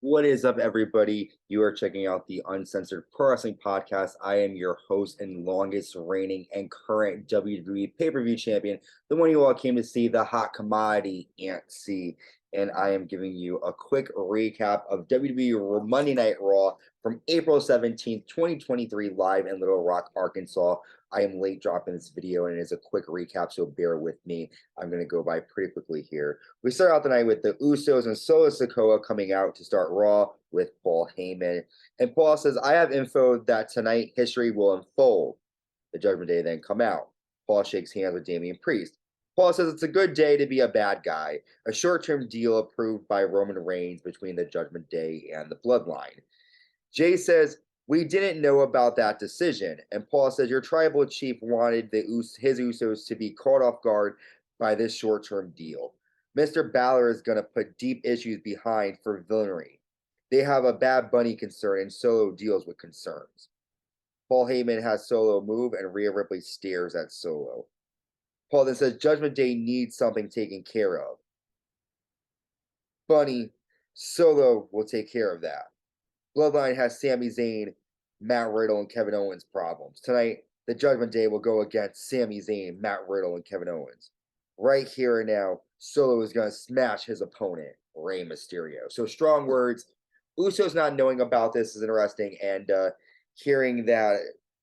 What is up, everybody? You are checking out the Uncensored Pro Wrestling Podcast. I am your host and longest reigning and current WWE pay-per-view champion, the one you all came to see, the hot commodity Ant C. And I am giving you a quick recap of WWE Monday Night Raw from April 17th, 2023, live in Little Rock, Arkansas. I am late dropping this video, and it is a quick recap, so bear with me. I'm going to go by pretty quickly here. We start out the night with the Usos and Solo Sikoa coming out to start Raw with Paul Heyman. And Paul says, I have info that tonight history will unfold. The Judgment Day then come out. Paul shakes hands with Damian Priest. Paul says it's a good day to be a bad guy. A short-term deal approved by Roman Reigns between the Judgment Day and the Bloodline. Jay says, we didn't know about that decision. And Paul says, your tribal chief wanted his Usos to be caught off guard by this short-term deal. Mr. Balor is going to put deep issues behind for villainy. They have a Bad Bunny concern, and Solo deals with concerns. Paul Heyman has Solo move, and Rhea Ripley stares at Solo. Paul then says, Judgment Day needs something taken care of. Bunny, Solo will take care of that. Bloodline has Sami Zayn, Matt Riddle, and Kevin Owens problems. Tonight, the Judgment Day will go against Sami Zayn, Matt Riddle, and Kevin Owens. Right here and now, Solo is going to smash his opponent, Rey Mysterio. So strong words. Usos not knowing about this is interesting, and hearing that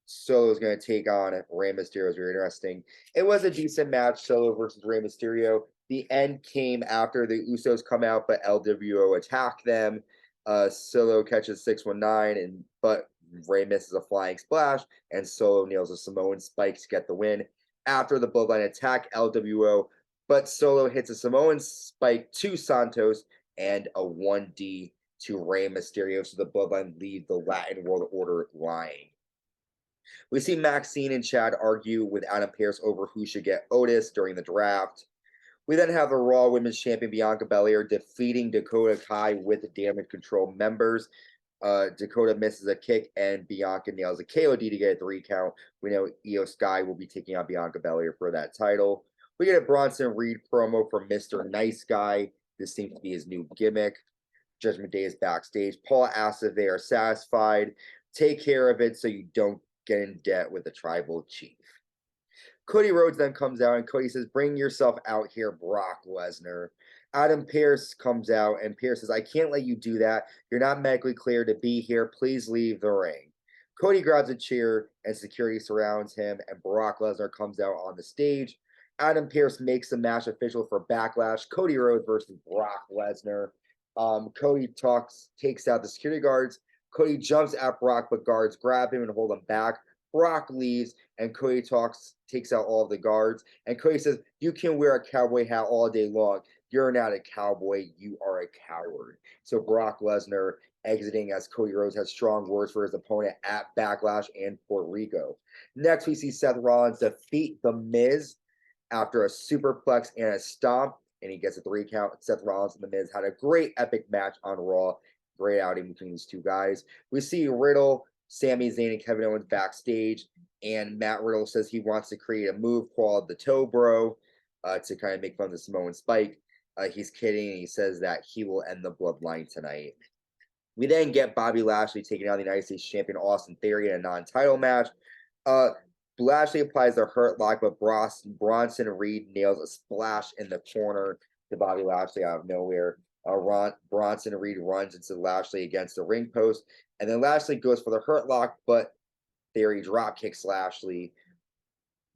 Solo is going to take on Rey Mysterio is very interesting. It was a decent match, Solo versus Rey Mysterio. The end came after the Usos come out, but LWO attacked them. Solo catches 619, but Rey misses a flying splash, and Solo nails a Samoan spike to get the win. After the Bloodline attack LWO, but Solo hits a Samoan spike to Santos and a 1D to Rey Mysterio, so the Bloodline leave the Latin World Order lying. We see Maxine and Chad argue with Adam Pearce over who should get Otis during the draft. We then have the Raw Women's Champion Bianca Belair defeating Dakota Kai with damage control members. Dakota misses a kick and Bianca nails a KOD to get a 3 count. We know Io Sky will be taking on Bianca Belair for that title. We get a Bronson Reed promo from Mr. Nice Guy. This seems to be his new gimmick. Judgment Day is backstage. Paul asks if they are satisfied. Take care of it so you don't get in debt with the tribal chief. Cody Rhodes then comes out, and Cody says, bring yourself out here, Brock Lesnar. Adam Pearce comes out, and Pearce says, I can't let you do that. You're not medically cleared to be here. Please leave the ring. Cody grabs a chair, and security surrounds him, and Brock Lesnar comes out on the stage. Adam Pearce makes the match official for Backlash. Cody Rhodes versus Brock Lesnar. Cody takes out the security guards. Cody jumps at Brock, but guards grab him and hold him back. Brock leaves, and Cody takes out all of the guards. And Cody says, you can wear a cowboy hat all day long. You're not a cowboy. You are a coward. So Brock Lesnar exiting as Cody Rhodes has strong words for his opponent at Backlash and Puerto Rico. Next, we see Seth Rollins defeat The Miz after a superplex and a stomp, and he gets a 3 count. Seth Rollins and The Miz had a great epic match on Raw. Great outing between these two guys. We see Riddle, Sami Zayn, and Kevin Owens backstage, and Matt Riddle says he wants to create a move called the Toe Bro to kind of make fun of the Samoan Spike. He's kidding, and he says that he will end the Bloodline tonight. We then get Bobby Lashley taking on the United States Champion Austin Theory in a non-title match. Lashley applies the Hurt Lock, but Bronson Reed nails a splash in the corner to Bobby Lashley out of nowhere. Bronson Reed runs into Lashley against the ring post, and then Lashley goes for the Hurt Lock, but Theory drop kicks Lashley.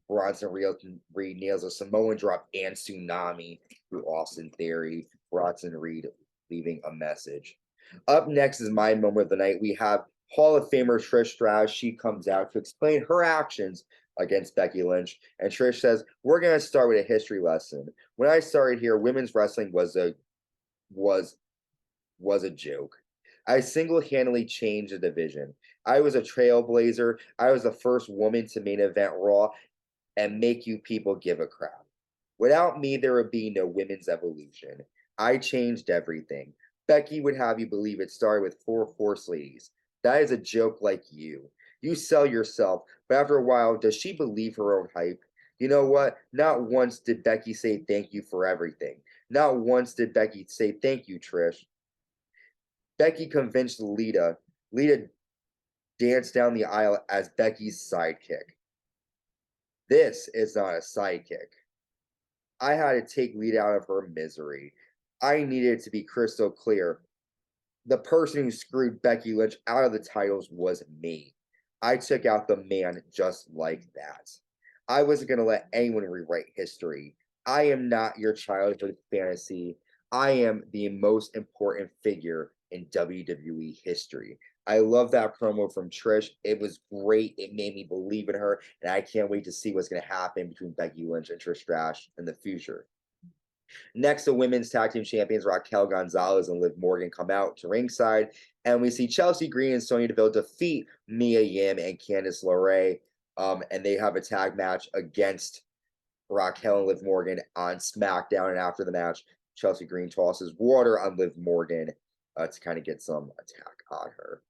Bronson Reed nails a Samoan drop and tsunami through Austin Theory. Bronson Reed leaving a message. Up next is my moment of the night. We have Hall of Famer Trish Stratus. She comes out to explain her actions against Becky Lynch, and Trish says, we're going to start with a history lesson. When I started here, women's wrestling was a joke. I single-handedly changed the division. I was a trailblazer. I was the first woman to main event Raw and make you people give a crap. Without me, there would be no women's evolution. I changed everything. Becky would have you believe it started with 4 horse ladies. That is a joke like you. You sell yourself, but after a while, does she believe her own hype? You know what? Not once did Becky say thank you for everything. Not once did Becky say thank you, Trish. Becky convinced Lita. Lita danced down the aisle as Becky's sidekick. This is not a sidekick. I had to take Lita out of her misery. I needed to be crystal clear. The person who screwed Becky Lynch out of the titles was me. I took out the man just like that. I wasn't going to let anyone rewrite history. I am not your childhood fantasy. I am the most important figure in WWE history. I love that promo from Trish. It was great. It made me believe in her, and I can't wait to see what's going to happen between Becky Lynch and Trish Stratus in the future. Next, the women's tag team champions Raquel Gonzalez and Liv Morgan come out to ringside, and we see Chelsea Green and Sonya Deville defeat Mia Yim and Candice LeRae, and they have a tag match against Raquel and Liv Morgan on SmackDown. And after the match, Chelsea Green tosses water on Liv Morgan to kind of get some attack on her.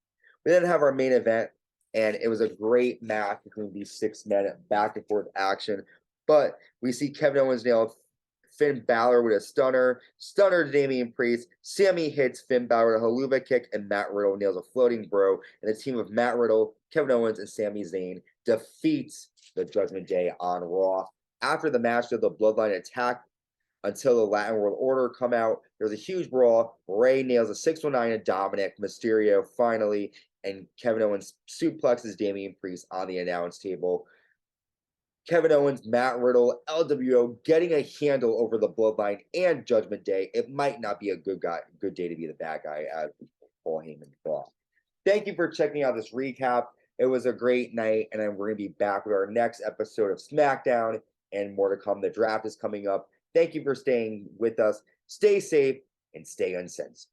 We then have our main event, and it was a great match between these 6 men, back and forth action. But we see Kevin Owens nail Finn Balor with a stunner to Damian Priest. Sammy hits Finn Balor with a haluva kick, and Matt Riddle nails a floating bro. And the team of Matt Riddle, Kevin Owens, and Sami Zayn defeats the Judgment Day on Raw. After the match, the Bloodline attack until the Latin World Order come out. There's a huge brawl. Ray nails a 619 to Dominic Mysterio finally, and Kevin Owens suplexes Damian Priest on the announce table. Kevin Owens, Matt Riddle, LWO getting a handle over the Bloodline and Judgment Day. It might not be a good day to be the bad guy, as Paul Heyman thought. Thank you for checking out this recap. It was a great night, and then we're going to be back with our next episode of SmackDown and more to come. The draft is coming up. Thank you for staying with us. Stay safe and stay uncensored.